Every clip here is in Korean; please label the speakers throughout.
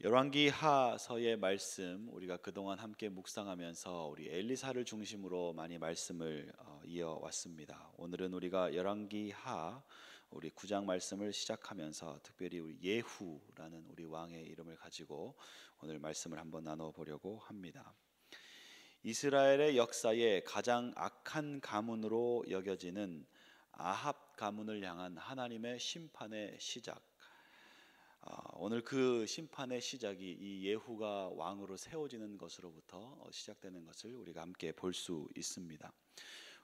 Speaker 1: 열왕기 하서의 말씀 우리가 그동안 함께 묵상하면서 우리 엘리사를 중심으로 많이 말씀을 이어왔습니다. 오늘은 우리가 열왕기 하 우리 9장 말씀을 시작하면서 특별히 우리 예후라는 우리 왕의 이름을 가지고 오늘 말씀을 한번 나눠보려고 합니다. 이스라엘의 역사에 가장 악한 가문으로 여겨지는 아합 가문을 향한 하나님의 심판의 시작, 오늘 그 심판의 시작이 이 예후가 왕으로 세워지는 것으로부터 시작되는 것을 우리가 함께 볼 수 있습니다.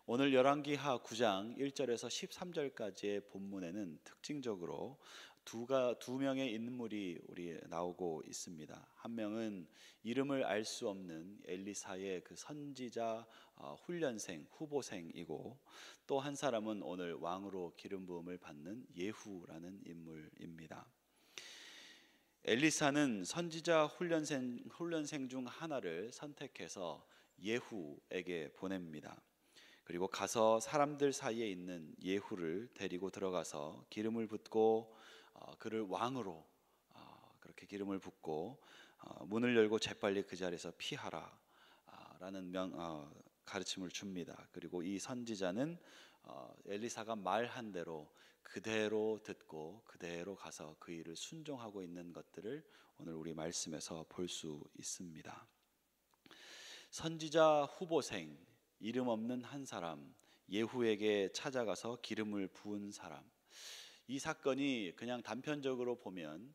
Speaker 1: 오늘 열왕기하 9장 1절에서 13절까지의 본문에는 특징적으로 두 명의 인물이 우리 나오고 있습니다. 한 명은 이름을 알 수 없는 엘리사의 그 선지자 훈련생 후보생이고, 또 한 사람은 오늘 왕으로 기름 부음을 받는 예후라는 인물입니다. 엘리사는 선지자 훈련생 중 하나를 선택해서 예후에게 보냅니다. 그리고 가서 사람들 사이에 있는 예후를 데리고 들어가서 기름을 붓고 그를 왕으로 그렇게 기름을 붓고 문을 열고 재빨리 그 자리에서 피하라 라는 가르침을 줍니다. 그리고 이 선지자는 엘리사가 말한 대로 그대로 듣고 그대로 가서 그 일을 순종하고 있는 것들을 오늘 우리 말씀에서 볼 수 있습니다. 선지자 후보생, 이름 없는 한 사람, 예후에게 찾아가서 기름을 부은 사람, 이 사건이 그냥 단편적으로 보면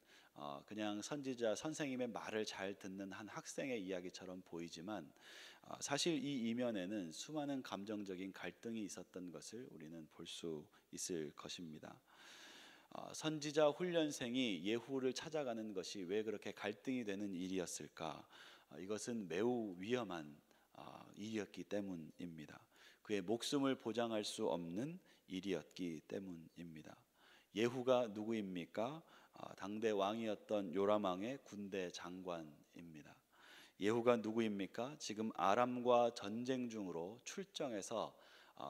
Speaker 1: 그냥 선지자 선생님의 말을 잘 듣는 한 학생의 이야기처럼 보이지만 사실 이 이면에는 수많은 감정적인 갈등이 있었던 것을 우리는 볼 수 있을 것입니다. 선지자 훈련생이 예후를 찾아가는 것이 왜 그렇게 갈등이 되는 일이었을까? 이것은 매우 위험한 일이었기 때문입니다. 그의 목숨을 보장할 수 없는 일이었기 때문입니다. 예후가 누구입니까? 당대 왕이었던 요람 왕의 군대 장관입니다. 예후가 누구입니까? 지금 아람과 전쟁 중으로 출정해서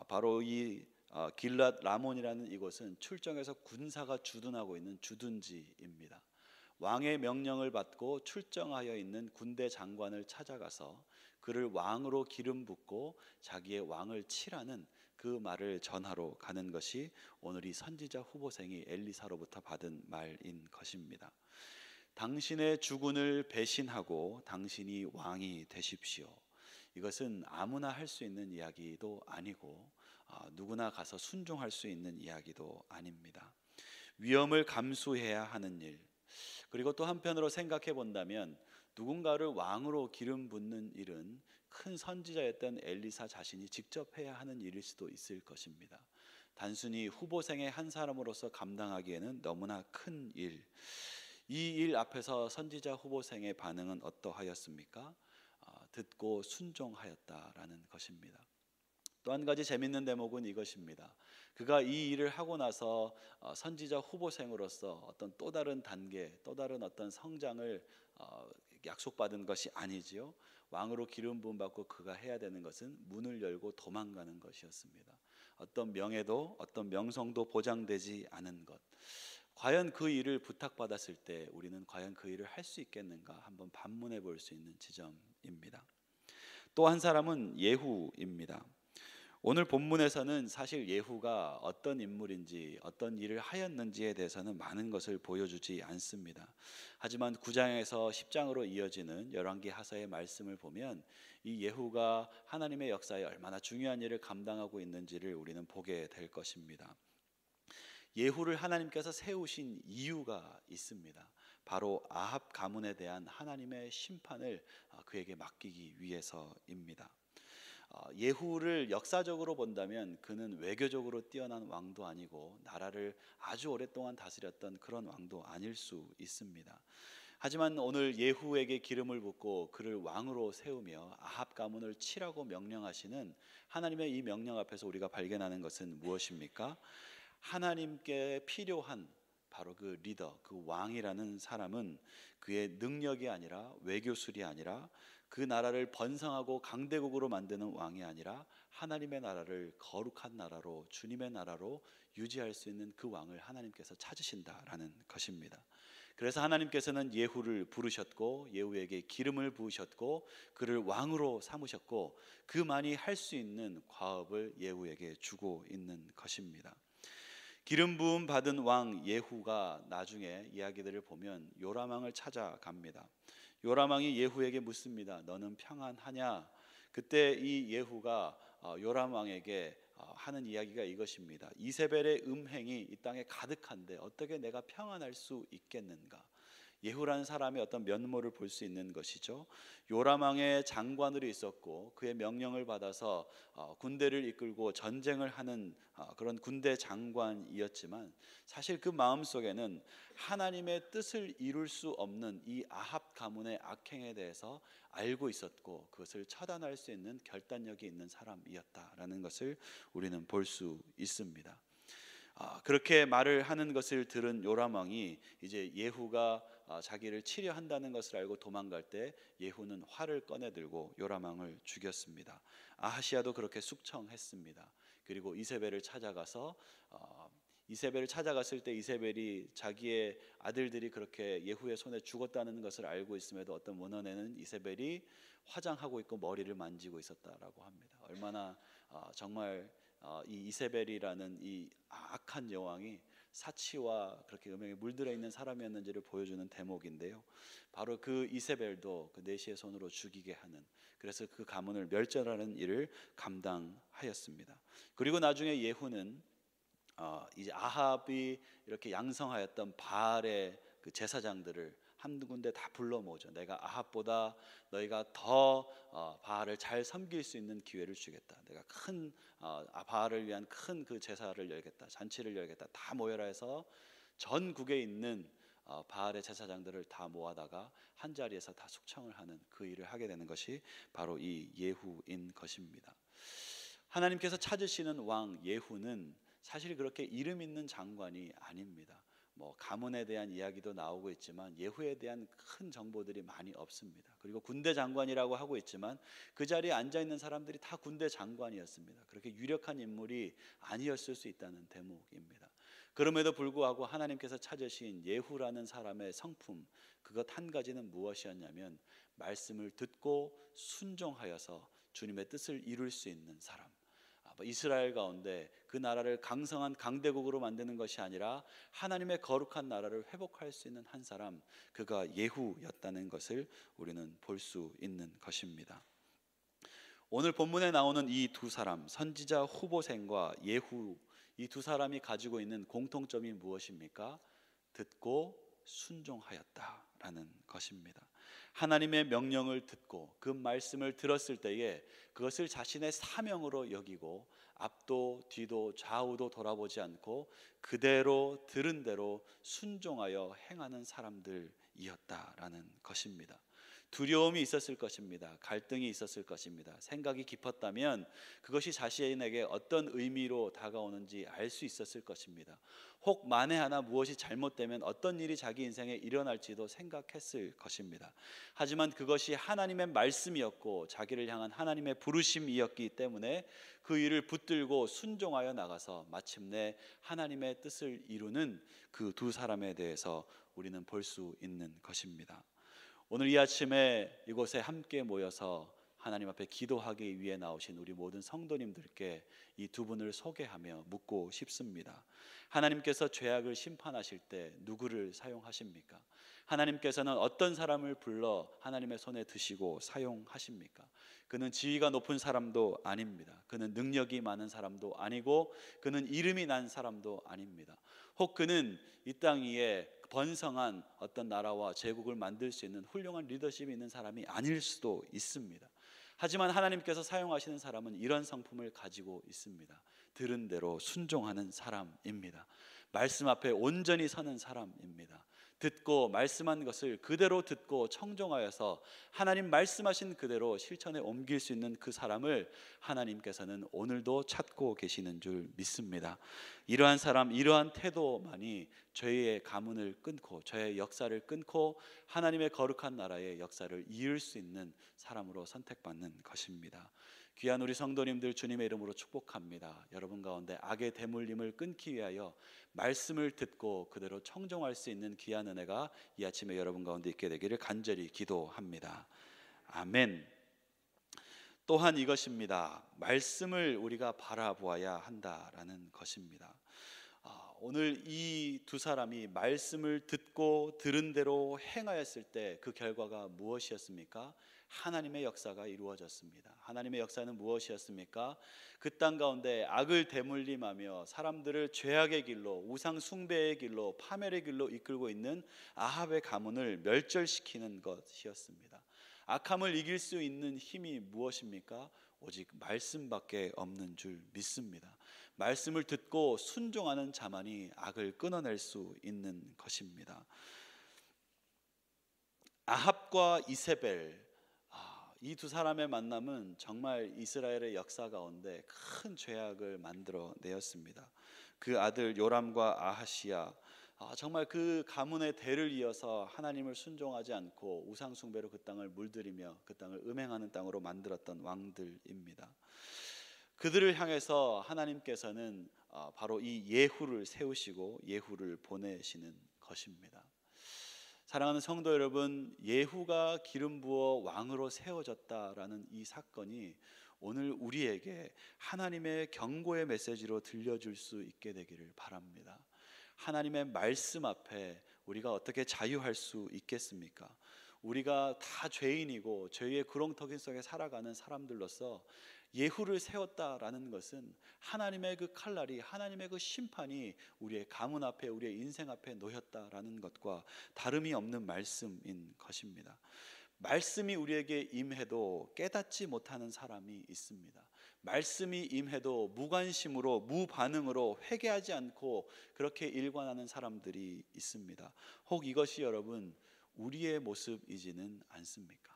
Speaker 1: 바로 이 길랏 라몬이라는 이곳은 출정해서 군사가 주둔하고 있는 주둔지입니다. 왕의 명령을 받고 출정하여 있는 군대 장관을 찾아가서 그를 왕으로 기름 붓고 자기의 왕을 치라는 그 말을 전하러 가는 것이 오늘 이 선지자 후보생이 엘리사로부터 받은 말인 것입니다. 당신의 주군을 배신하고 당신이 왕이 되십시오. 이것은 아무나 할 수 있는 이야기도 아니고 누구나 가서 순종할 수 있는 이야기도 아닙니다. 위험을 감수해야 하는 일, 그리고 또 한편으로 생각해 본다면 누군가를 왕으로 기름 붓는 일은 큰 선지자였던 엘리사 자신이 직접 해야 하는 일일 수도 있을 것입니다. 단순히 후보생의 한 사람으로서 감당하기에는 너무나 큰 일, 이 일 앞에서 선지자 후보생의 반응은 어떠하였습니까? 듣고 순종하였다라는 것입니다. 또 한 가지 재밌는 대목은 이것입니다. 그가 이 일을 하고 나서 선지자 후보생으로서 어떤 또 다른 단계, 또 다른 어떤 성장을 약속받은 것이 아니지요. 왕으로 기름 부음 받고 그가 해야 되는 것은 문을 열고 도망가는 것이었습니다. 어떤 명예도 어떤 명성도 보장되지 않은 것. 과연 그 일을 부탁받았을 때 우리는 과연 그 일을 할 수 있겠는가 한번 반문해 볼 수 있는 지점입니다. 또 한 사람은 예후입니다. 오늘 본문에서는 사실 예후가 어떤 인물인지 어떤 일을 하였는지에 대해서는 많은 것을 보여주지 않습니다. 하지만 9장에서 10장으로 이어지는 열왕기 하서의 말씀을 보면 이 예후가 하나님의 역사에 얼마나 중요한 일을 감당하고 있는지를 우리는 보게 될 것입니다. 예후를 하나님께서 세우신 이유가 있습니다. 바로 아합 가문에 대한 하나님의 심판을 그에게 맡기기 위해서입니다. 예후를 역사적으로 본다면 그는 외교적으로 뛰어난 왕도 아니고 나라를 아주 오랫동안 다스렸던 그런 왕도 아닐 수 있습니다. 하지만 오늘 예후에게 기름을 붓고 그를 왕으로 세우며 아합 가문을 치라고 명령하시는 하나님의 이 명령 앞에서 우리가 발견하는 것은 무엇입니까? 하나님께 필요한 바로 그 리더, 그 왕이라는 사람은 그의 능력이 아니라 외교술이 아니라 그 나라를 번성하고 강대국으로 만드는 왕이 아니라 하나님의 나라를 거룩한 나라로 주님의 나라로 유지할 수 있는 그 왕을 하나님께서 찾으신다라는 것입니다. 그래서 하나님께서는 예후를 부르셨고 예후에게 기름을 부으셨고 그를 왕으로 삼으셨고 그만이 할 수 있는 과업을 예후에게 주고 있는 것입니다. 기름 부음 받은 왕 예후가 나중에 이야기들을 보면 요람 왕을 찾아갑니다. 요람 왕이 예후에게 묻습니다. 너는 평안하냐? 그때 이 예후가 요람 왕에게 하는 이야기가 이것입니다. 이세벨의 음행이 이 땅에 가득한데 어떻게 내가 평안할 수 있겠는가? 예후라는 사람의 어떤 면모를 볼 수 있는 것이죠. 요람 왕의 장관으로 있었고 그의 명령을 받아서 군대를 이끌고 전쟁을 하는 그런 군대 장관이었지만 사실 그 마음속에는 하나님의 뜻을 이룰 수 없는 이 아합 가문의 악행에 대해서 알고 있었고 그것을 처단할 수 있는 결단력이 있는 사람이었다라는 것을 우리는 볼 수 있습니다. 그렇게 말을 하는 것을 들은 요람 왕이 이제 예후가 자기를 치려한다는 것을 알고 도망갈 때 예후는 활을 꺼내 들고 요람 왕을 죽였습니다. 아하시아도 그렇게 숙청했습니다. 그리고 이세벨을 찾아가서 이세벨을 찾아갔을 때 이세벨이 자기의 아들들이 그렇게 예후의 손에 죽었다는 것을 알고 있음에도 어떤 문헌에는 이세벨이 화장하고 있고 머리를 만지고 있었다라고 합니다. 얼마나 정말 이 이세벨이라는 이 악한 여왕이 사치와 그렇게 음행에 물들어 있는 사람이었는지를 보여주는 대목인데요. 바로 그 이세벨도 그 내시의 손으로 죽이게 하는, 그래서 그 가문을 멸절하는 일을 감당하였습니다. 그리고 나중에 예후는 이제 아합이 이렇게 양성하였던 바알의 그 제사장들을 한 군데 다 불러 모으죠. 내가 아합보다 너희가 더 바알을 잘 섬길 수 있는 기회를 주겠다. 내가 큰 바알을 위한 큰 그 제사를 열겠다. 잔치를 열겠다. 다 모여라 해서 전국에 있는 바알의 제사장들을 다 모아다가 한 자리에서 다 숙청을 하는 그 일을 하게 되는 것이 바로 이 예후인 것입니다. 하나님께서 찾으시는 왕 예후는 사실 그렇게 이름 있는 장관이 아닙니다. 가문에 대한 이야기도 나오고 있지만 예후에 대한 큰 정보들이 많이 없습니다. 그리고 군대 장관이라고 하고 있지만 그 자리에 앉아 있는 사람들이 다 군대 장관이었습니다. 그렇게 유력한 인물이 아니었을 수 있다는 대목입니다. 그럼에도 불구하고 하나님께서 찾으신 예후라는 사람의 성품, 그것 한 가지는 무엇이었냐면 말씀을 듣고 순종하여서 주님의 뜻을 이룰 수 있는 사람. 이스라엘 가운데 그 나라를 강성한 강대국으로 만드는 것이 아니라 하나님의 거룩한 나라를 회복할 수 있는 한 사람, 그가 예후였다는 것을 우리는 볼 수 있는 것입니다. 오늘 본문에 나오는 이 두 사람, 선지자 후보생과 예후, 이 두 사람이 가지고 있는 공통점이 무엇입니까? 듣고 순종하였다라는 것입니다. 하나님의 명령을 듣고 그 말씀을 들었을 때에 그것을 자신의 사명으로 여기고 앞도 뒤도 좌우도 돌아보지 않고 그대로 들은 대로 순종하여 행하는 사람들이었다라는 것입니다. 두려움이 있었을 것입니다. 갈등이 있었을 것입니다. 생각이 깊었다면 그것이 자신에게 어떤 의미로 다가오는지 알 수 있었을 것입니다. 혹 만에 하나 무엇이 잘못되면 어떤 일이 자기 인생에 일어날지도 생각했을 것입니다. 하지만 그것이 하나님의 말씀이었고 자기를 향한 하나님의 부르심이었기 때문에 그 일을 붙들고 순종하여 나가서 마침내 하나님의 뜻을 이루는 그 두 사람에 대해서 우리는 볼 수 있는 것입니다. 오늘 이 아침에 이곳에 함께 모여서 하나님 앞에 기도하기 위해 나오신 우리 모든 성도님들께 이 두 분을 소개하며 묻고 싶습니다. 하나님께서 죄악을 심판하실 때 누구를 사용하십니까? 하나님께서는 어떤 사람을 불러 하나님의 손에 드시고 사용하십니까? 그는 지위가 높은 사람도 아닙니다. 그는 능력이 많은 사람도 아니고 그는 이름이 난 사람도 아닙니다. 혹 그는 이 땅 위에 번성한 어떤 나라와 제국을 만들 수 있는 훌륭한 리더십이 있는 사람이 아닐 수도 있습니다. 하지만 하나님께서 사용하시는 사람은 이런 성품을 가지고 있습니다. 들은 대로 순종하는 사람입니다. 말씀 앞에 온전히 서는 사람입니다. 듣고 말씀한 것을 그대로 듣고 청종하여서 하나님 말씀하신 그대로 실천에 옮길 수 있는 그 사람을 하나님께서는 오늘도 찾고 계시는 줄 믿습니다. 이러한 사람, 이러한 태도만이 죄의 가문을 끊고 죄의 역사를 끊고 하나님의 거룩한 나라의 역사를 이을 수 있는 사람으로 선택받는 것입니다. 귀한 우리 성도님들 주님의 이름으로 축복합니다. 여러분 가운데 악의 대물림을 끊기 위하여 말씀을 듣고 그대로 청종할 수 있는 귀한 은혜가 이 아침에 여러분 가운데 있게 되기를 간절히 기도합니다. 아멘. 또한 이것입니다. 말씀을 우리가 바라보아야 한다라는 것입니다. 오늘 이 두 사람이 말씀을 듣고 들은 대로 행하였을 때 그 결과가 무엇이었습니까? 하나님의 역사가 이루어졌습니다. 하나님의 역사는 무엇이었습니까? 그 땅 가운데 악을 대물림하며 사람들을 죄악의 길로, 우상 숭배의 길로, 파멸의 길로 이끌고 있는 아합의 가문을 멸절시키는 것이었습니다. 악함을 이길 수 있는 힘이 무엇입니까? 오직 말씀밖에 없는 줄 믿습니다. 말씀을 듣고 순종하는 자만이 악을 끊어낼 수 있는 것입니다. 아합과 이세벨, 이 두 사람의 만남은 정말 이스라엘의 역사 가운데 큰 죄악을 만들어내었습니다. 그 아들 요람과 아하시야, 정말 그 가문의 대를 이어서 하나님을 순종하지 않고 우상 숭배로 그 땅을 물들이며 그 땅을 음행하는 땅으로 만들었던 왕들입니다. 그들을 향해서 하나님께서는 바로 이 예후를 세우시고 예후를 보내시는 것입니다. 사랑하는 성도 여러분, 예후가 기름 부어 왕으로 세워졌다라는 이 사건이 오늘 우리에게 하나님의 경고의 메시지로 들려줄 수 있게 되기를 바랍니다. 하나님의 말씀 앞에 우리가 어떻게 자유할 수 있겠습니까? 우리가 다 죄인이고 죄의 구렁텅이 속에 살아가는 사람들로서 예후를 세웠다라는 것은 하나님의 그 칼날이, 하나님의 그 심판이 우리의 가문 앞에, 우리의 인생 앞에 놓였다라는 것과 다름이 없는 말씀인 것입니다. 말씀이 우리에게 임해도 깨닫지 못하는 사람이 있습니다. 말씀이 임해도 무관심으로, 무반응으로 회개하지 않고 그렇게 일관하는 사람들이 있습니다. 혹 이것이 여러분 우리의 모습이지는 않습니까?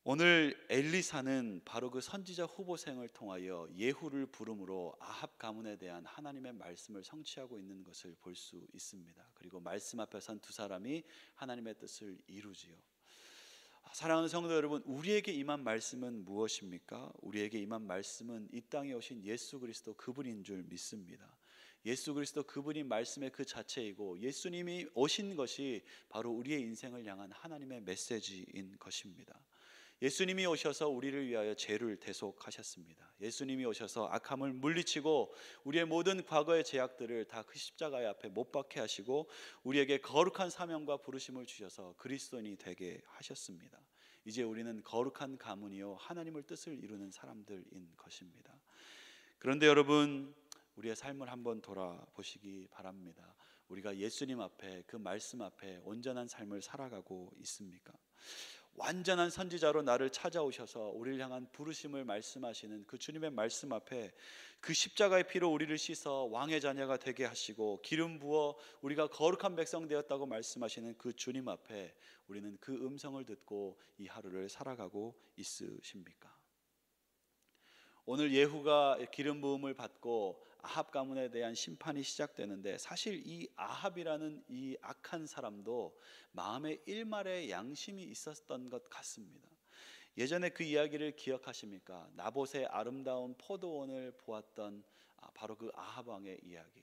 Speaker 1: 오늘 엘리사는 바로 그 선지자 후보생을 통하여 예후를 부름으로 아합 가문에 대한 하나님의 말씀을 성취하고 있는 것을 볼 수 있습니다. 그리고 말씀 앞에 선 두 사람이 하나님의 뜻을 이루지요. 사랑하는 성도 여러분, 우리에게 임한 말씀은 무엇입니까? 우리에게 임한 말씀은 이 땅에 오신 예수 그리스도 그분인 줄 믿습니다. 예수 그리스도 그분이 말씀의 그 자체이고 예수님이 오신 것이 바로 우리의 인생을 향한 하나님의 메시지인 것입니다. 예수님이 오셔서 우리를 위하여 죄를 대속하셨습니다. 예수님이 오셔서 악함을 물리치고 우리의 모든 과거의 죄악들을 다 그 십자가의 앞에 못 박게 하시고 우리에게 거룩한 사명과 부르심을 주셔서 그리스도인이 되게 하셨습니다. 이제 우리는 거룩한 가문이요 하나님의 뜻을 이루는 사람들인 것입니다. 그런데 여러분, 우리의 삶을 한번 돌아보시기 바랍니다. 우리가 예수님 앞에, 그 말씀 앞에 온전한 삶을 살아가고 있습니까? 완전한 선지자로 나를 찾아오셔서 우리를 향한 부르심을 말씀하시는 그 주님의 말씀 앞에 그 십자가의 피로 우리를 씻어 왕의 자녀가 되게 하시고 기름 부어 우리가 거룩한 백성 되었다고 말씀하시는 그 주님 앞에 우리는 그 음성을 듣고 이 하루를 살아가고 있으십니까? 오늘 예후가 기름 부음을 받고 아합 가문에 대한 심판이 시작되는데 사실 이 아합이라는 이 악한 사람도 마음에 일말의 양심이 있었던 것 같습니다. 예전에 그 이야기를 기억하십니까? 나봇의 아름다운 포도원을 보았던 바로 그 아합 왕의 이야기.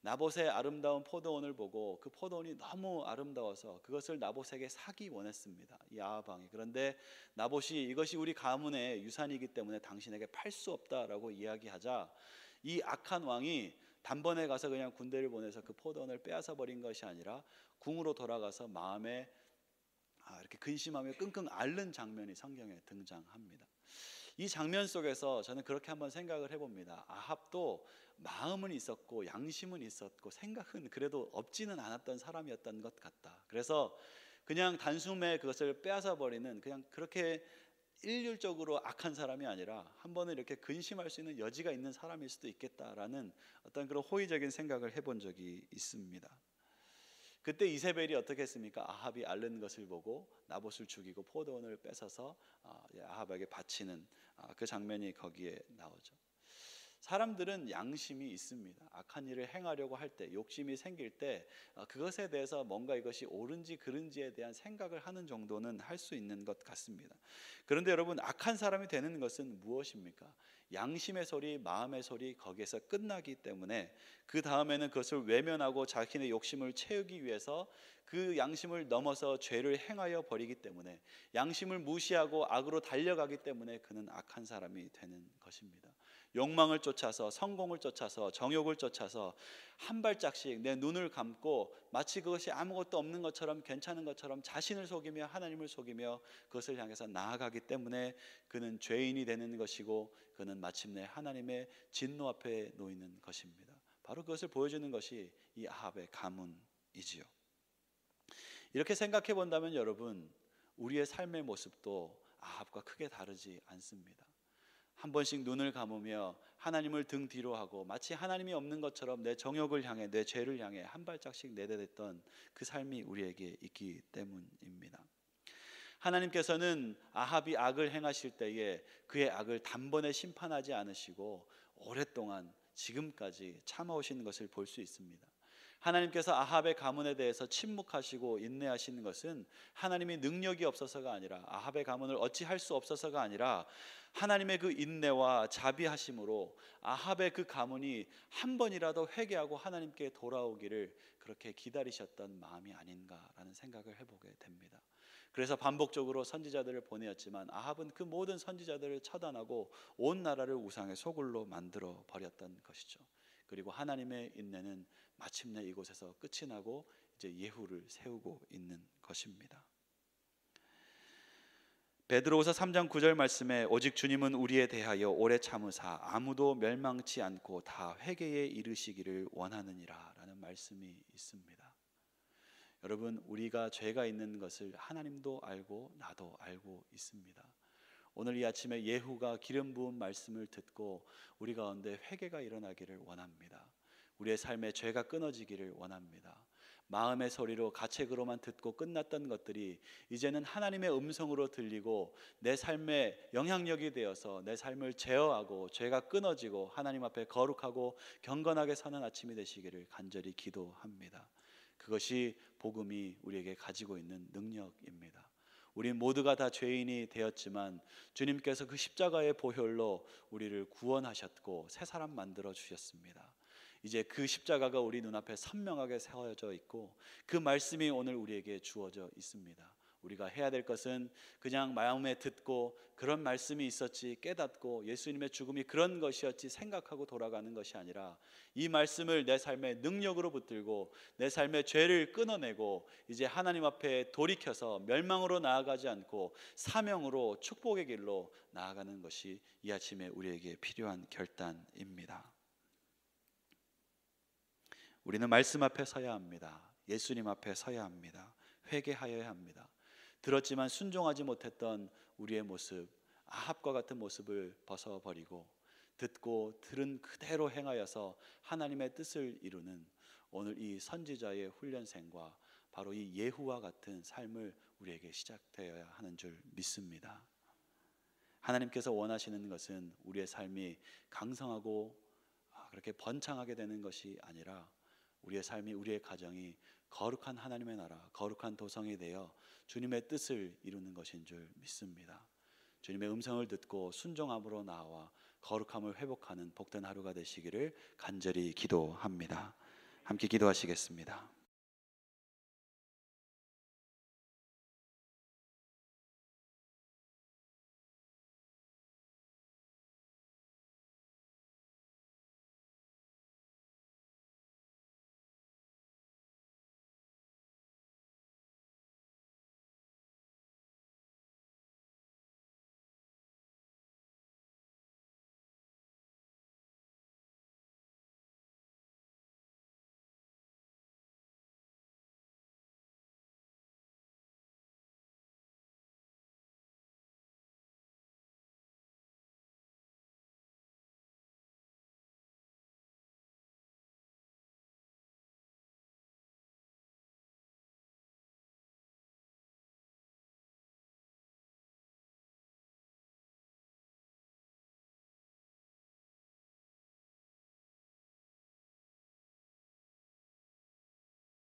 Speaker 1: 나봇의 아름다운 포도원을 보고 그 포도원이 너무 아름다워서 그것을 나봇에게 사기 원했습니다. 이 아합 왕이. 그런데 나봇이 이것이 우리 가문의 유산이기 때문에 당신에게 팔 수 없다라고 이야기하자 이 악한 왕이 단번에 가서 그냥 군대를 보내서 그 포도원을 빼앗아 버린 것이 아니라 궁으로 돌아가서 마음에 이렇게 근심하며 끙끙 앓는 장면이 성경에 등장합니다. 이 장면 속에서 저는 그렇게 한번 생각을 해봅니다. 아합도 마음은 있었고 양심은 있었고 생각은 그래도 없지는 않았던 사람이었던 것 같다. 그래서 그냥 단숨에 그것을 빼앗아 버리는 그냥 그렇게 일률적으로 악한 사람이 아니라 한 번은 이렇게 근심할 수 있는 여지가 있는 사람일 수도 있겠다라는 어떤 그런 호의적인 생각을 해본 적이 있습니다. 그때 이세벨이 어떻게 했습니까? 아합이 앓는 것을 보고 나봇을 죽이고 포도원을 뺏어서 아합에게 바치는 그 장면이 거기에 나오죠. 사람들은 양심이 있습니다. 악한 일을 행하려고 할 때, 욕심이 생길 때 그것에 대해서 뭔가 이것이 옳은지 그른지에 대한 생각을 하는 정도는 할 수 있는 것 같습니다. 그런데 여러분, 악한 사람이 되는 것은 무엇입니까? 양심의 소리, 마음의 소리, 거기에서 끝나기 때문에 그 다음에는 그것을 외면하고 자신의 욕심을 채우기 위해서 그 양심을 넘어서 죄를 행하여 버리기 때문에, 양심을 무시하고 악으로 달려가기 때문에 그는 악한 사람이 되는 것입니다. 욕망을 쫓아서, 성공을 쫓아서, 정욕을 쫓아서 한 발짝씩 내 눈을 감고 마치 그것이 아무것도 없는 것처럼, 괜찮은 것처럼 자신을 속이며 하나님을 속이며 그것을 향해서 나아가기 때문에 그는 죄인이 되는 것이고, 그는 마침내 하나님의 진노 앞에 놓이는 것입니다. 바로 그것을 보여주는 것이 이 아합의 가문이지요. 이렇게 생각해 본다면 여러분, 우리의 삶의 모습도 아합과 크게 다르지 않습니다. 한 번씩 눈을 감으며 하나님을 등 뒤로 하고 마치 하나님이 없는 것처럼 내 정욕을 향해, 내 죄를 향해 한 발짝씩 내딛던 그 삶이 우리에게 있기 때문입니다. 하나님께서는 아합이 악을 행하실 때에 그의 악을 단번에 심판하지 않으시고 오랫동안 지금까지 참아오시는 것을 볼 수 있습니다. 하나님께서 아합의 가문에 대해서 침묵하시고 인내하시는 것은 하나님이 능력이 없어서가 아니라, 아합의 가문을 어찌할 수 없어서가 아니라, 하나님의 그 인내와 자비하심으로 아합의 그 가문이 한 번이라도 회개하고 하나님께 돌아오기를 그렇게 기다리셨던 마음이 아닌가라는 생각을 해보게 됩니다. 그래서 반복적으로 선지자들을 보내었지만 아합은 그 모든 선지자들을 처단하고 온 나라를 우상의 소굴로 만들어 버렸던 것이죠. 그리고 하나님의 인내는 마침내 이곳에서 끝이 나고 이제 예후를 세우고 있는 것입니다. 베드로후서 3장 9절 말씀에 오직 주님은 우리에 대하여 오래 참으사 아무도 멸망치 않고 다 회개에 이르시기를 원하느니라 라는 말씀이 있습니다. 여러분, 우리가 죄가 있는 것을 하나님도 알고 나도 알고 있습니다. 오늘 이 아침에 예후가 기름 부은 말씀을 듣고 우리 가운데 회개가 일어나기를 원합니다. 우리의 삶에 죄가 끊어지기를 원합니다. 마음의 소리로 가책으로만 듣고 끝났던 것들이 이제는 하나님의 음성으로 들리고 내 삶에 영향력이 되어서 내 삶을 제어하고 죄가 끊어지고 하나님 앞에 거룩하고 경건하게 사는 아침이 되시기를 간절히 기도합니다. 그것이 복음이 우리에게 가지고 있는 능력입니다. 우리 모두가 다 죄인이 되었지만 주님께서 그 십자가의 보혈로 우리를 구원하셨고 새 사람 만들어 주셨습니다. 이제 그 십자가가 우리 눈앞에 선명하게 세워져 있고 그 말씀이 오늘 우리에게 주어져 있습니다. 우리가 해야 될 것은 그냥 마음에 듣고 그런 말씀이 있었지 깨닫고 예수님의 죽음이 그런 것이었지 생각하고 돌아가는 것이 아니라 이 말씀을 내 삶의 능력으로 붙들고 내 삶의 죄를 끊어내고 이제 하나님 앞에 돌이켜서 멸망으로 나아가지 않고 사명으로 축복의 길로 나아가는 것이 이 아침에 우리에게 필요한 결단입니다. 우리는 말씀 앞에 서야 합니다. 예수님 앞에 서야 합니다. 회개하여야 합니다. 들었지만 순종하지 못했던 우리의 모습, 아합과 같은 모습을 벗어버리고 듣고 들은 그대로 행하여서 하나님의 뜻을 이루는 오늘 이 선지자의 훈련생과 바로 이 예후와 같은 삶을 우리에게 시작되어야 하는 줄 믿습니다. 하나님께서 원하시는 것은 우리의 삶이 강성하고 그렇게 번창하게 되는 것이 아니라 우리의 삶이, 우리의 가정이 거룩한 하나님의 나라, 거룩한 도성이 되어 주님의 뜻을 이루는 것인 줄 믿습니다. 주님의 음성을 듣고 순종함으로 나와 거룩함을 회복하는 복된 하루가 되시기를 간절히 기도합니다. 함께 기도하시겠습니다.